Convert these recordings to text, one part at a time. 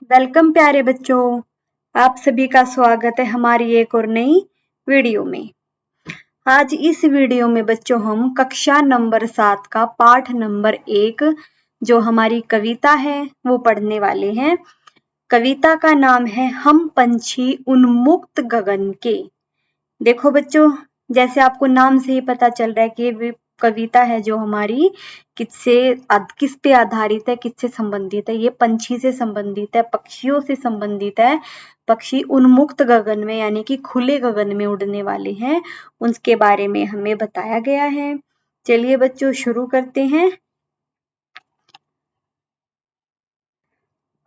Welcome प्यारे बच्चों, आप सभी का स्वागत है हमारी एक और नई वीडियो में। आज इस वीडियो में बच्चों हम कक्षा नंबर 7 का पाठ नंबर 1 जो हमारी कविता है वो पढ़ने वाले हैं। कविता का नाम है हम पंछी उन्मुक्त गगन के। देखो बच्चों, जैसे आपको नाम से ही पता चल रहा है कि वे कविता है जो हमारी किस पे आधारित है, किससे संबंधित है। ये पंछी से संबंधित है, पक्षियों से संबंधित है। पक्षी उन्मुक्त गगन में यानी कि खुले गगन में उड़ने वाले हैं, उनके बारे में हमें बताया गया है। चलिए बच्चों शुरू करते हैं।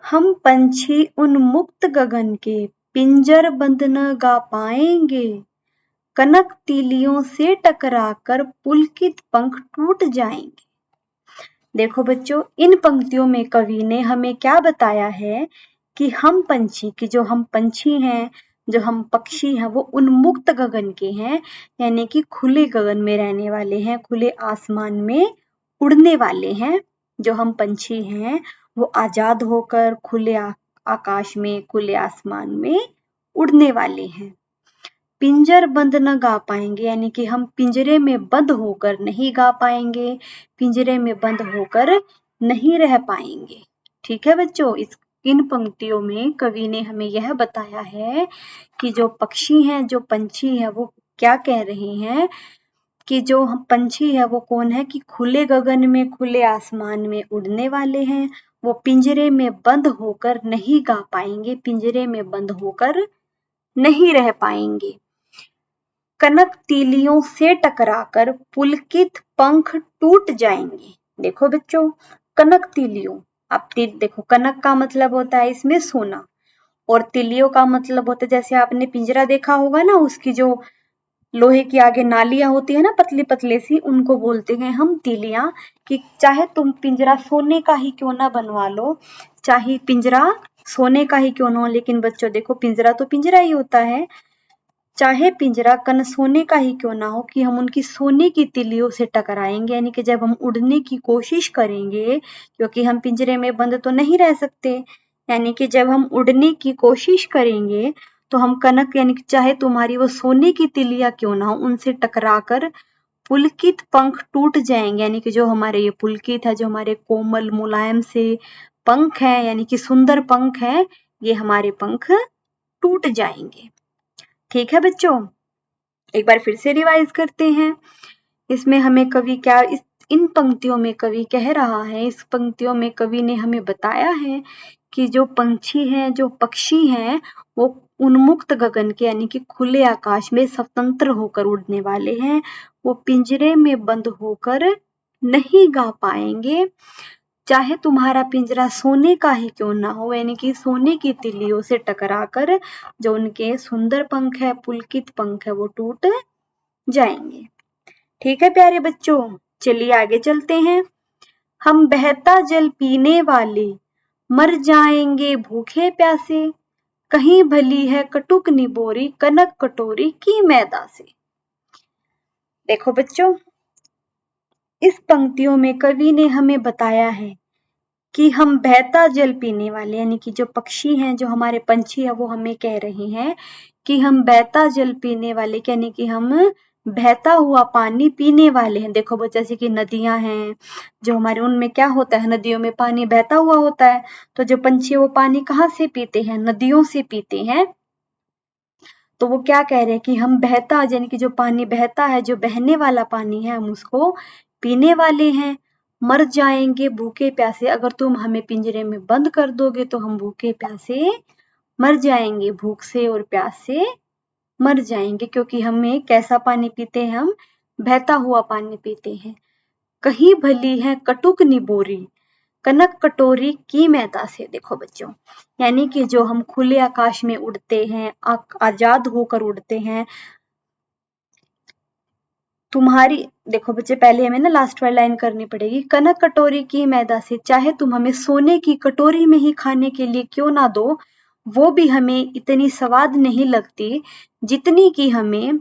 हम पंछी उन्मुक्त गगन के, पिंजर बंद न गा पाएंगे। कनक तीलियों से टकराकर पुलकित पंख टूट जाएंगे। देखो बच्चों, इन पंक्तियों में कवि ने हमें क्या बताया है कि हम पंछी की जो हम पंछी हैं, जो हम पक्षी हैं, वो उन्मुक्त गगन के हैं, यानी कि खुले गगन में रहने वाले हैं, खुले आसमान में उड़ने वाले हैं। जो हम पंछी हैं वो आजाद होकर खुले आकाश में, खुले आसमान में उड़ने वाले हैं। पिंजर बंद न गा पाएंगे यानी कि हम पिंजरे में बंद होकर नहीं गा पाएंगे, पिंजरे में बंद होकर नहीं रह पाएंगे। ठीक है बच्चों, इन पंक्तियों में कवि ने हमें यह बताया है कि जो पक्षी हैं, जो पंछी हैं, वो क्या कह रहे हैं कि जो हम पंछी है वो कौन है कि खुले गगन में, खुले आसमान में उड़ने वाले हैं। वो पिंजरे में बंद होकर नहीं गा पाएंगे, पिंजरे में बंद होकर नहीं रह पाएंगे। कनक तीलियों से टकराकर पुलकित पंख टूट जाएंगे। देखो बच्चों, कनक तीलियों, आप देखो, कनक का मतलब होता है इसमें सोना, और तिलियों का मतलब होता है, जैसे आपने पिंजरा देखा होगा ना, उसकी जो लोहे की आगे नालियां होती है ना, पतली पतली सी, उनको बोलते हैं हम तीलियां। कि चाहे तुम पिंजरा सोने का ही क्यों ना बनवा लो, चाहे पिंजरा सोने का ही क्यों ना हो, लेकिन बच्चों देखो, पिंजरा तो पिंजरा ही होता है। चाहे पिंजरा कन सोने का ही क्यों ना हो, कि हम उनकी सोने की तिलियों से टकराएंगे, यानी कि जब हम उड़ने की कोशिश करेंगे, क्योंकि हम पिंजरे में बंद तो नहीं रह सकते, यानी कि जब हम उड़ने की कोशिश करेंगे तो हम कनक, यानी कि चाहे तुम्हारी वो सोने की तिलियां क्यों ना हो, उनसे टकराकर पुलकित पंख टूट जाएंगे, यानी कि जो हमारे ये पुलकित है, जो हमारे कोमल मुलायम से पंख है, यानी कि सुंदर पंख है, ये हमारे पंख टूट जाएंगे। ठीक है बच्चों, एक बार फिर से रिवाइज करते हैं। इसमें हमें कवि क्या, इन पंक्तियों में कवि कह रहा है, इस पंक्तियों में कवि ने हमें बताया है कि जो पंछी हैं, जो पक्षी हैं, वो उन्मुक्त गगन के यानी कि खुले आकाश में स्वतंत्र होकर उड़ने वाले हैं। वो पिंजरे में बंद होकर नहीं गा पाएंगे, चाहे तुम्हारा पिंजरा सोने का ही क्यों ना हो, यानी कि सोने की तिलियों से टकराकर जो उनके सुंदर पंख है, पुलकित पंख है, वो टूट जाएंगे। ठीक है प्यारे बच्चों, चलिए आगे चलते हैं। हम बहता जल पीने वाले, मर जाएंगे भूखे प्यासे। कहीं भली है कटुक निबोरी, कनक कटोरी की मैदा से। देखो बच्चों, इस पंक्तियों में कवि ने हमें बताया है कि हम बहता जल पीने वाले, यानी कि जो पक्षी हैं, जो हमारे पंछी है, वो हमें कह रहे हैं कि हम बहता जल पीने वाले, यानी कि हम बहता हुआ पानी पीने वाले हैं। देखो जैसे कि नदियां हैं जो हमारे, उनमें क्या होता है, नदियों में पानी बहता हुआ होता है। तो जो पंछी वो पानी कहाँ से पीते हैं, नदियों से पीते हैं। तो वो क्या कह रहे हैं कि हम बहता, यानी कि जो पानी बहता है, जो बहने वाला पानी है, हम उसको पीने वाले हैं। मर जाएंगे भूखे प्यासे, अगर तुम हमें पिंजरे में बंद कर दोगे तो हम भूखे प्यासे मर जाएंगे, भूख से और प्यास से मर जाएंगे, क्योंकि हमें कैसा पानी पीते हैं, हम बहता हुआ पानी पीते हैं। कहीं भली है कटुक निबोरी, कनक कटोरी की मैदा से। देखो बच्चों, यानी कि जो हम खुले आकाश में उड़ते हैं, आजाद होकर उड़ते हैं, तुम्हारी, देखो बच्चे, पहले हमें ना लास्ट वाली लाइन करनी पड़ेगी। कनक कटोरी की मैदा से, चाहे तुम हमें सोने की कटोरी में ही खाने के लिए क्यों ना दो, वो भी हमें इतनी स्वाद नहीं लगती जितनी कि हमें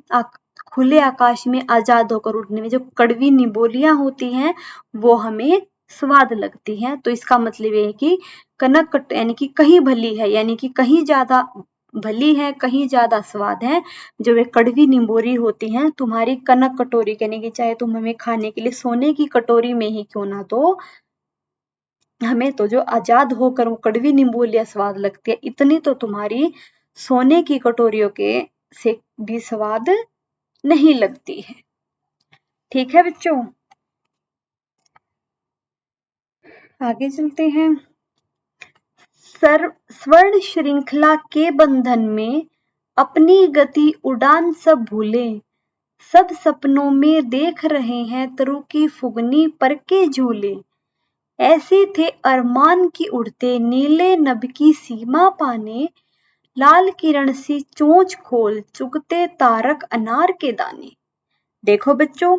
खुले आकाश में आजाद होकर उड़ने में जो कड़वी निबोलियां होती हैं, वो हमें स्वाद लगती है। तो इसका मतलब ये है कि कनक यानी कि कहीं भली है, यानी कि कहीं ज्यादा भली है, कहीं ज्यादा स्वाद है। जो वे कड़वी निंबोरी होती हैं तुम्हारी कनक कटोरी, यानी कि चाहे तुम हमें खाने के लिए सोने की कटोरी में ही क्यों ना दो, हमें तो जो आजाद होकर वो कड़वी निंबोलिया स्वाद लगती है, इतनी तो तुम्हारी सोने की कटोरियों के से भी स्वाद नहीं लगती है। ठीक है बच्चों, आगे चलते हैं। स्वर्ण श्रृंखला के बंधन में अपनी गति उड़ान सब भूले, सब सपनों में देख रहे हैं तरु की फुगनी पर के झूले। ऐसे थे अरमान की उड़ते नीले नभ की सीमा पाने, लाल किरण सी चोंच खोल चुगते तारक अनार के दाने। देखो बच्चों,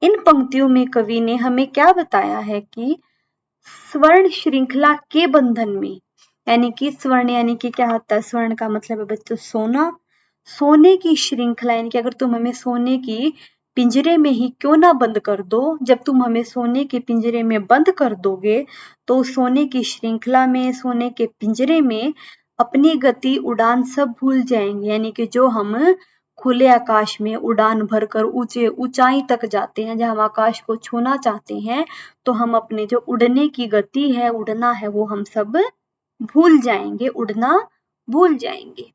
इन पंक्तियों में कवि ने हमें क्या बताया है कि स्वर्ण श्रृंखला के बंधन में, यानी कि स्वर्ण यानी कि क्या होता है, स्वर्ण का मतलब है बच्चों सोना, सोने की श्रृंखला यानी कि अगर तुम हमें सोने की पिंजरे में ही क्यों ना बंद कर दो, जब तुम हमें सोने के पिंजरे में बंद कर दोगे तो सोने की श्रृंखला में, सोने के पिंजरे में अपनी गति उड़ान सब भूल जाएंगे, यानी कि जो हम खुले आकाश में उड़ान भरकर ऊंचे ऊंचाई तक जाते हैं, जहां हम आकाश को छूना चाहते हैं, तो हम अपने जो उड़ने की गति है, उड़ना है, वो हम सब भूल जाएंगे, उड़ना भूल जाएंगे।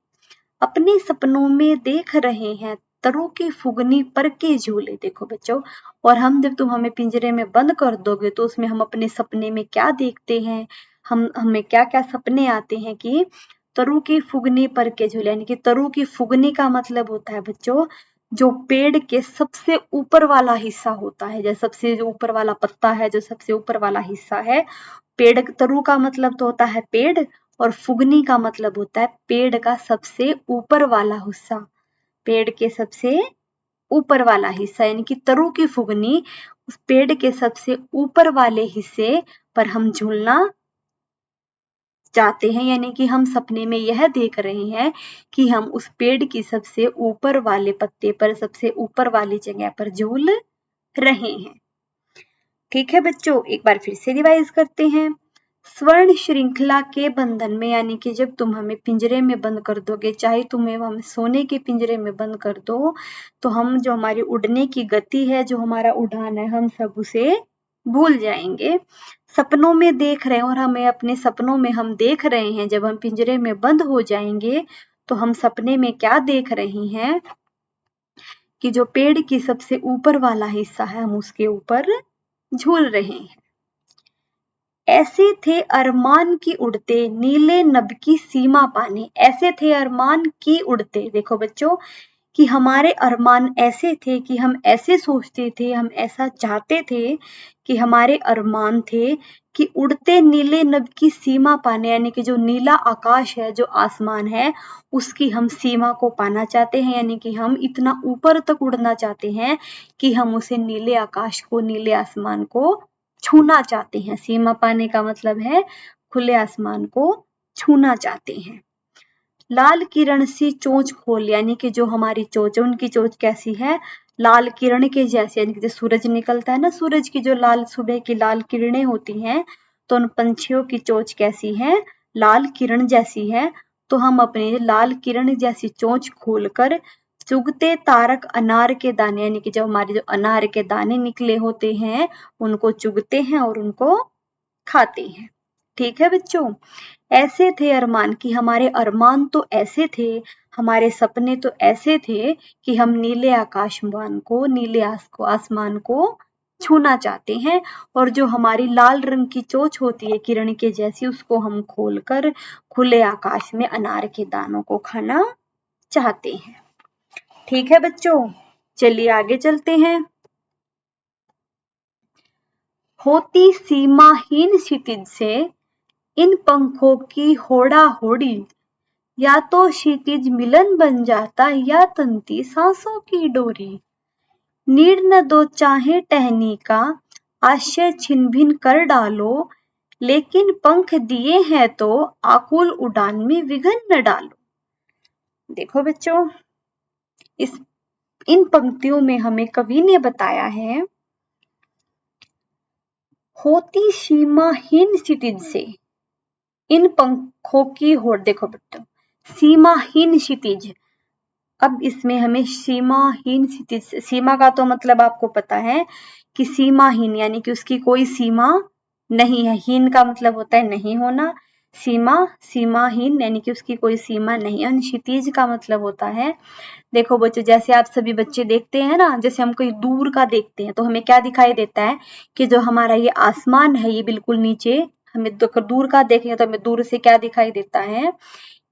अपने सपनों में देख रहे हैं तरु की फुगनी पर के झूले। देखो बच्चों, और हम जब तुम हमें पिंजरे में बंद कर दोगे तो उसमें हम अपने सपने में क्या देखते हैं, हमें क्या क्या सपने आते हैं कि तरु की फुगनी पर के झूले, यानी कि तरु की फुगनी का मतलब होता है बच्चों जो पेड़ के सबसे ऊपर वाला हिस्सा होता है, जो सबसे जो ऊपर वाला पत्ता है, जो सबसे ऊपर वाला हिस्सा है पेड़। तरु का मतलब तो होता है पेड़, और फुगनी का मतलब होता है पेड़ का सबसे ऊपर वाला हिस्सा, पेड़ के सबसे ऊपर वाला हिस्सा, यानी कि तरु की फुगनी उस पेड़ के सबसे ऊपर वाले हिस्से पर हम झूलना चाहते हैं, यानी कि हम सपने में यह देख रहे हैं कि हम उस पेड़ की सबसे ऊपर वाले पत्ते पर, सबसे ऊपर वाली जगह पर झूल रहे हैं। ठीक है बच्चों, एक बार फिर से रिवाइज करते हैं। स्वर्ण श्रृंखला के बंधन में, यानी कि जब तुम हमें पिंजरे में बंद कर दोगे, चाहे तुम्हें हम सोने के पिंजरे में बंद कर दो, तो हम जो हमारी उड़ने की गति है, जो हमारा उड़ान है, हम सब उसे भूल जाएंगे। सपनों में देख रहे हैं, और हमें अपने सपनों में हम देख रहे हैं, जब हम पिंजरे में बंद हो जाएंगे तो हम सपने में क्या देख रहे हैं कि जो पेड़ की सबसे ऊपर वाला हिस्सा है, हम उसके ऊपर झूल रहे हैं। ऐसे थे अरमान की उड़ते नीले नभ की सीमा पाने, ऐसे थे अरमान की उड़ते। देखो बच्चों कि हमारे अरमान ऐसे थे कि हम ऐसे सोचते थे, हम ऐसा चाहते थे कि हमारे अरमान थे कि उड़ते नीले नभ की सीमा पाने, यानी कि जो नीला आकाश है, जो आसमान है, उसकी हम सीमा को पाना चाहते हैं, यानी कि हम इतना ऊपर तक उड़ना चाहते हैं कि हम उसे नीले आकाश को, नीले आसमान को छूना चाहते हैं। सीमा पाने का मतलब है खुले आसमान को छूना चाहते हैं। लाल किरण सी चोंच खोल, यानी कि जो हमारी चोंच है, उनकी चोंच कैसी है, लाल किरण के जैसे, यानी कि जो सूरज निकलता है ना, सूरज की जो लाल सुबह की लाल किरणें होती हैं, तो उन पंछियों की चोंच कैसी है, लाल किरण जैसी है। तो हम अपने लाल किरण जैसी चोंच खोलकर चुगते तारक अनार के दाने, यानी कि जब हमारे जो अनार के दाने निकले होते हैं उनको चुगते हैं और उनको खाते हैं। ठीक है बच्चों, ऐसे थे अरमान कि हमारे अरमान तो ऐसे थे, हमारे सपने तो ऐसे थे कि हम नीले आकाशमान को, नीले आसमान को छूना चाहते हैं, और जो हमारी लाल रंग की चोंच होती है किरण के जैसी, उसको हम खोलकर खुले आकाश में अनार के दानों को खाना चाहते हैं। ठीक है बच्चों, चलिए आगे चलते हैं। होती सीमाहीन क्षितिज से इन पंखों की होड़ा होड़ी, या तो क्षितिज मिलन बन जाता या तंती सांसों की डोरी। नीड़ न दो चाहे टहनी का आश्रय छिन भिन कर डालो, लेकिन पंख दिए हैं तो आकुल उड़ान में विघन न डालो। देखो बच्चों, इन पंक्तियों में हमें कवि ने बताया है होती सीमाहीन क्षितिज से इन पंखों की होड़। देखो बच्चों, सीमाहीन क्षितिज। अब इसमें हमें सीमाहीन क्षितिज, सीमा का तो मतलब आपको पता है कि सीमाहीन यानी कि उसकी कोई सीमा नहीं है। हीन का मतलब होता है नहीं होना, सीमा, सीमाहीन यानी कि उसकी कोई सीमा नहीं है। क्षितिज का मतलब होता है, देखो बच्चों, जैसे आप सभी बच्चे देखते हैं ना, जैसे हम कहीं दूर का देखते हैं तो हमें क्या दिखाई देता है कि जो हमारा ये आसमान है ये बिल्कुल नीचे, हमें दूर का देखेंगे तो हमें दूर से क्या दिखाई देता है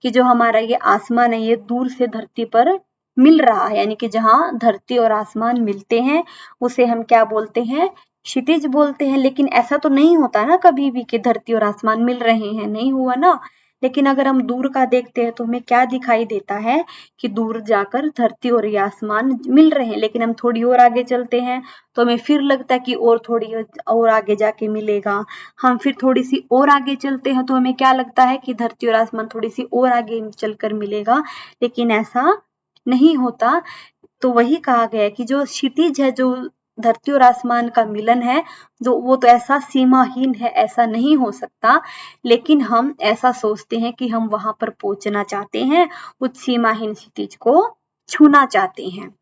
कि जो हमारा ये आसमान है ये दूर से धरती पर मिल रहा है, यानी कि जहां धरती और आसमान मिलते हैं उसे हम क्या बोलते हैं, क्षितिज बोलते हैं। लेकिन ऐसा तो नहीं होता ना कभी भी कि धरती और आसमान मिल रहे हैं, नहीं हुआ ना। लेकिन अगर हम दूर का देखते हैं तो हमें क्या दिखाई देता है कि दूर जाकर धरती और ये आसमान मिल रहे हैं। लेकिन हम थोड़ी और आगे चलते हैं तो हमें फिर लगता है कि और थोड़ी और आगे जाके मिलेगा। हम फिर थोड़ी सी और आगे चलते हैं तो हमें क्या लगता है कि धरती और आसमान थोड़ी सी और आगे चलकर मिलेगा, लेकिन ऐसा नहीं होता। तो वही कहा गया है कि जो क्षितिज है, जो धरती और आसमान का मिलन है, जो वो तो ऐसा सीमाहीन है, ऐसा नहीं हो सकता। लेकिन हम ऐसा सोचते हैं कि हम वहां पर पहुंचना चाहते हैं, उस सीमाहीन क्षितिज को छूना चाहते हैं।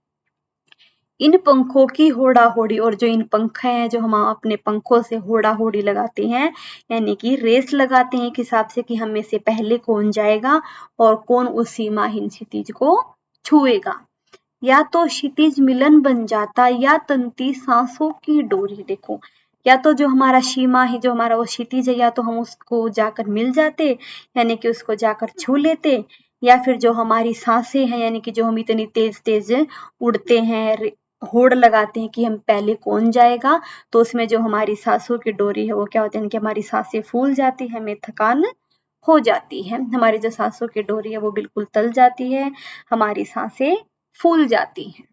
इन पंखों की होड़ा होड़ी, और जो इन पंख हैं जो हम अपने पंखों से होड़ा होड़ी लगाते हैं, यानी कि रेस लगाते हैं एक हिसाब से कि हम में से पहले कौन जाएगा और कौन उस सीमाहीन क्षितिज को छुएगा। या तो क्षितिज मिलन बन जाता या तंती सांसों की डोरी। देखो, या तो जो हमारा सीमा है, जो हमारा वो क्षितिज है, या तो हम उसको जाकर मिल जाते यानी कि उसको जाकर छू लेते, या फिर जो हमारी सांसें हैं यानी कि जो हम इतनी तेज तेज उड़ते हैं, होड़ लगाते हैं कि हम पहले कौन जाएगा, तो उसमें जो हमारी सांसों की डोरी है वो क्या होती है कि हमारी सांसें फूल जाती है, हमें थकान हो जाती है, हमारी जो सांसों की डोरी है वो बिल्कुल तल जाती है, हमारी सांसें फूल जाती हैं।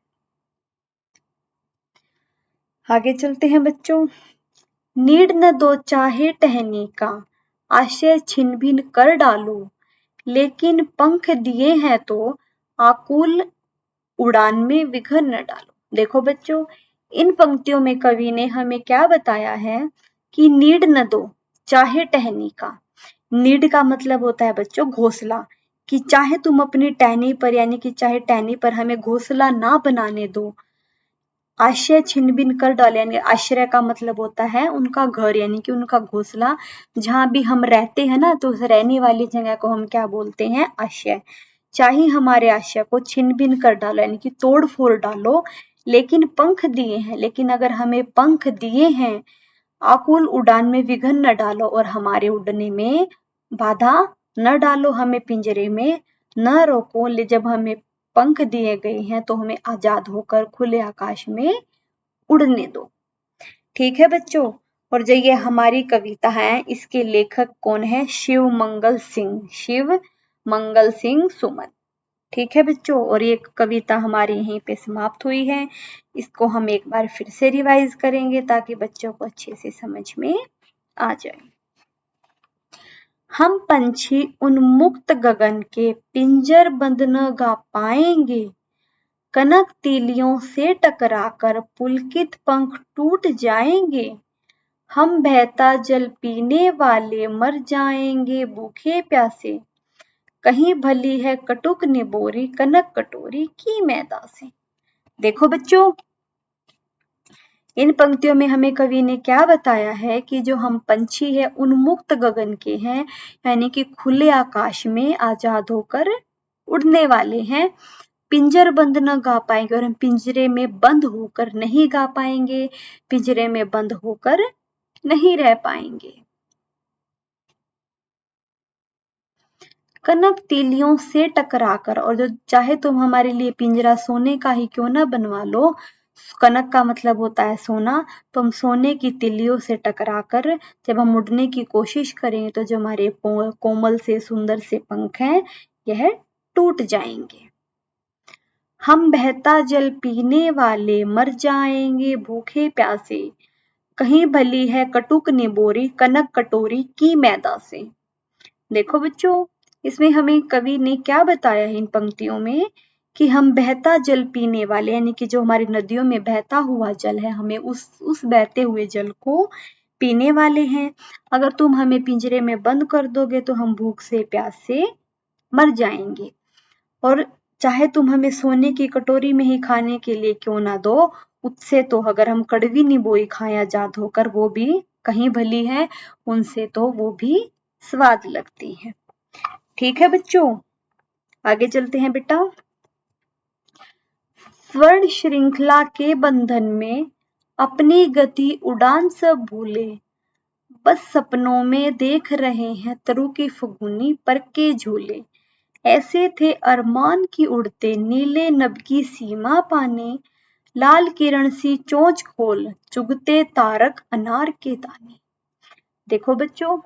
आगे चलते हैं बच्चों। नीड न दो चाहे टहनी का, आशय छिन भिन कर डालो, लेकिन पंख दिए हैं तो आकुल उड़ान में विघ्न न डालो। देखो बच्चों, इन पंक्तियों में कवि ने हमें क्या बताया है कि नीड न दो चाहे टहनी का। नीड का मतलब होता है बच्चों घोंसला, कि चाहे तुम अपनी टहनी पर यानी कि चाहे टहनी पर हमें घोंसला ना बनाने दो। आश्रय छिन भिन कर डाले, यानी आश्रय का मतलब होता है उनका घर यानी कि उनका घोंसला, जहां भी हम रहते हैं ना तो उस रहने वाली जगह को हम क्या बोलते हैं, आश्रय। चाहे हमारे आश्रय को छिन भिन कर डालो यानी कि तोड़ फोड़ डालो, लेकिन पंख दिए हैं, लेकिन अगर हमें पंख दिए हैं, आकुल उड़ान में विघ्न न डालो और हमारे उड़ने में बाधा न डालो, हमें पिंजरे में न रोको। जब हमें पंख दिए गए हैं तो हमें आजाद होकर खुले आकाश में उड़ने दो। ठीक है बच्चों, और जो ये हमारी कविता है इसके लेखक कौन है, शिव मंगल सिंह, शिव मंगल सिंह सुमन। ठीक है बच्चों, और ये कविता हमारी यहीं पे समाप्त हुई है। इसको हम एक बार फिर से रिवाइज करेंगे ताकि बच्चों को अच्छे से समझ में आ जाए। हम पंछी उन्मुक्त गगन के पिंजर बंद न गा पाएंगे, कनक तीलियों से टकराकर पुलकित पंख टूट जाएंगे। हम बहता जल पीने वाले मर जाएंगे भूखे प्यासे, कहीं भली है कटुक निबोरी कनक कटोरी की मैदा से। देखो बच्चों, इन पंक्तियों में हमें कवि ने क्या बताया है कि जो हम पंछी है उन्मुक्त गगन के हैं, यानी कि खुले आकाश में आजाद होकर उड़ने वाले हैं, पिंजर बंद न गा पाएंगे, और हम पिंजरे में बंद होकर नहीं गा पाएंगे, पिंजरे में बंद होकर नहीं रह पाएंगे। कनक तीलियों से टकराकर, और जो चाहे तुम हमारे लिए पिंजरा सोने का ही क्यों ना बनवा लो, कनक का मतलब होता है सोना, तो हम सोने की तिलियों से टकराकर जब हम उड़ने की कोशिश करें तो जो हमारे कोमल से सुंदर से पंख हैं यह टूट जाएंगे। हम बहता जल पीने वाले मर जाएंगे भूखे प्यासे, कहीं भली है कटुक निबोरी कनक कटोरी की मैदा से। देखो बच्चों, इसमें हमें कवि ने क्या बताया है इन पंक्तियों में कि हम बहता जल पीने वाले यानी कि जो हमारी नदियों में बहता हुआ जल है, हमें उस बहते हुए जल को पीने वाले हैं। अगर तुम हमें पिंजरे में बंद कर दोगे तो हम भूख से प्यास से मर जाएंगे। और चाहे तुम हमें सोने की कटोरी में ही खाने के लिए क्यों ना दो, उससे तो अगर हम कड़वी नींबोई खाएं आजाद होकर वो भी कहीं भली है, उनसे तो वो भी स्वाद लगती है। ठीक है बच्चों, आगे चलते हैं बेटा। स्वर्ण श्रृंखला के बंधन में अपनी गति उड़ान सब भूले, बस सपनों में देख रहे हैं तरु की फुगुनी पर के झूले। ऐसे थे अरमान की उड़ते नीले नभ की सीमा पाने, लाल किरण सी चोंच खोल चुगते तारक अनार के दाने। देखो बच्चों,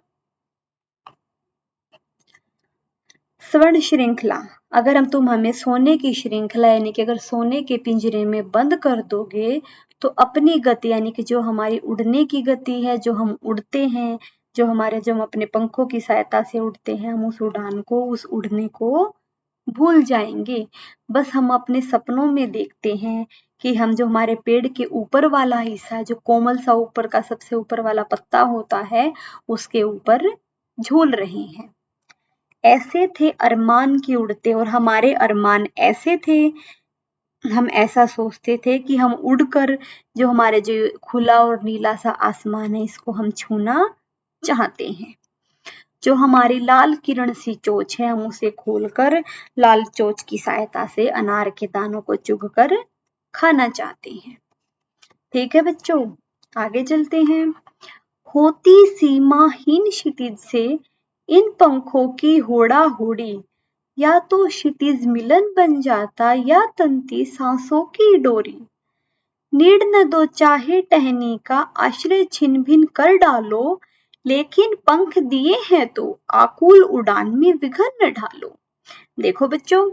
स्वर्ण श्रृंखला, अगर तुम हमें सोने की श्रृंखला यानी कि अगर सोने के पिंजरे में बंद कर दोगे तो अपनी गति यानी कि जो हमारी उड़ने की गति है, जो हम उड़ते हैं, जो हम अपने पंखों की सहायता से उड़ते हैं, हम उस उड़ान को, उस उड़ने को भूल जाएंगे। बस हम अपने सपनों में देखते हैं कि हम जो हमारे पेड़ के ऊपर वाला हिस्सा है, जो कोमल सा ऊपर का सबसे ऊपर वाला पत्ता होता है, उसके ऊपर झूल रहे हैं। ऐसे थे अरमान की उड़ते, और हमारे अरमान ऐसे थे, हम ऐसा सोचते थे कि हम उड़कर जो हमारे जो खुला और नीला सा आसमान है, इसको हम छूना चाहते हैं। जो हमारी लाल किरण सी चोंच है, हम उसे खोलकर लाल चोंच की सहायता से अनार के दानों को चुगकर खाना चाहते हैं। ठीक है बच्चों, आगे चलते हैं। होती सीमाहीन क्षितिज से इन पंखों की होड़ा होड़ी, या तो क्षितिज मिलन बन जाता या तंती सांसों की डोरी। नीड न दो चाहे टहनी का आश्रय छिन भिन कर डालो, लेकिन पंख दिए हैं तो आकुल उड़ान में विघन न ढालो। देखो बच्चों,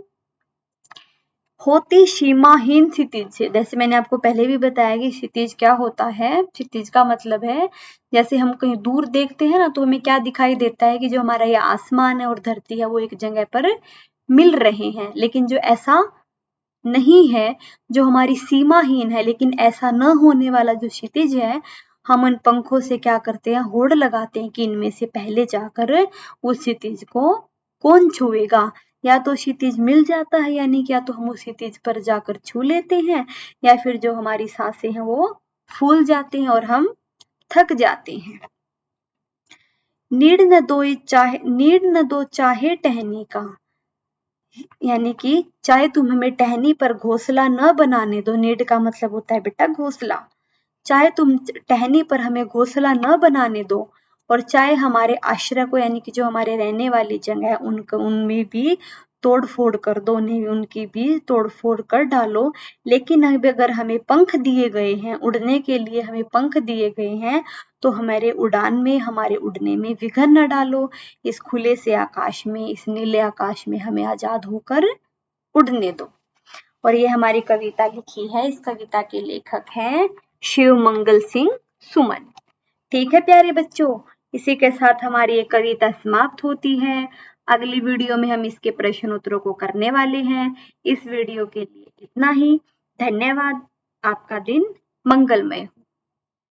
होती सीमाहीन क्षितिज से, जैसे मैंने आपको पहले भी बताया कि क्षितिज क्या होता है। क्षितिज का मतलब है जैसे हम कहीं दूर देखते हैं ना, तो हमें क्या दिखाई देता है कि जो हमारा ये आसमान है और धरती है वो एक जगह पर मिल रहे हैं, लेकिन जो ऐसा नहीं है, जो हमारी सीमाहीन है, लेकिन ऐसा न होने वाला जो क्षितिज है, हम उन पंखों से क्या करते हैं, होड़ लगाते हैं कि इनमें से पहले जाकर उस क्षितिज को कौन छुएगा। या तो क्षितिज मिल जाता है, यानी कि या तो हम उस क्षितिज पर जाकर छू लेते हैं, या फिर जो हमारी सांसें हैं वो फूल जाती हैं और हम थक जाते हैं। नीड न दो चाहे टहनी का, यानी कि चाहे तुम हमें टहनी पर घोंसला न बनाने दो। नीड का मतलब होता है बेटा घोंसला। चाहे तुम टहनी पर हमें घोंसला न बनाने दो, और चाहे हमारे आश्रय को यानी कि जो हमारे रहने वाली जगह है उनमें भी तोड़ फोड़ कर दो, उन्हें उनकी भी तोड़ फोड़ कर डालो, लेकिन अगर हमें पंख दिए गए हैं, उड़ने के लिए हमें पंख दिए गए हैं, तो हमारे उड़ान में, हमारे उड़ने में विघन न डालो। इस खुले से आकाश में, इस नीले आकाश में हमें आजाद होकर उड़ने दो। और ये हमारी कविता लिखी है, इस कविता के लेखक हैं शिवमंगल सिंह सुमन। ठीक है प्यारे बच्चों, इसी के साथ हमारी ये कविता समाप्त होती है। अगली वीडियो में हम इसके प्रश्न उत्तरों को करने वाले हैं। इस वीडियो के लिए इतना ही। धन्यवाद। आपका दिन मंगलमय हो।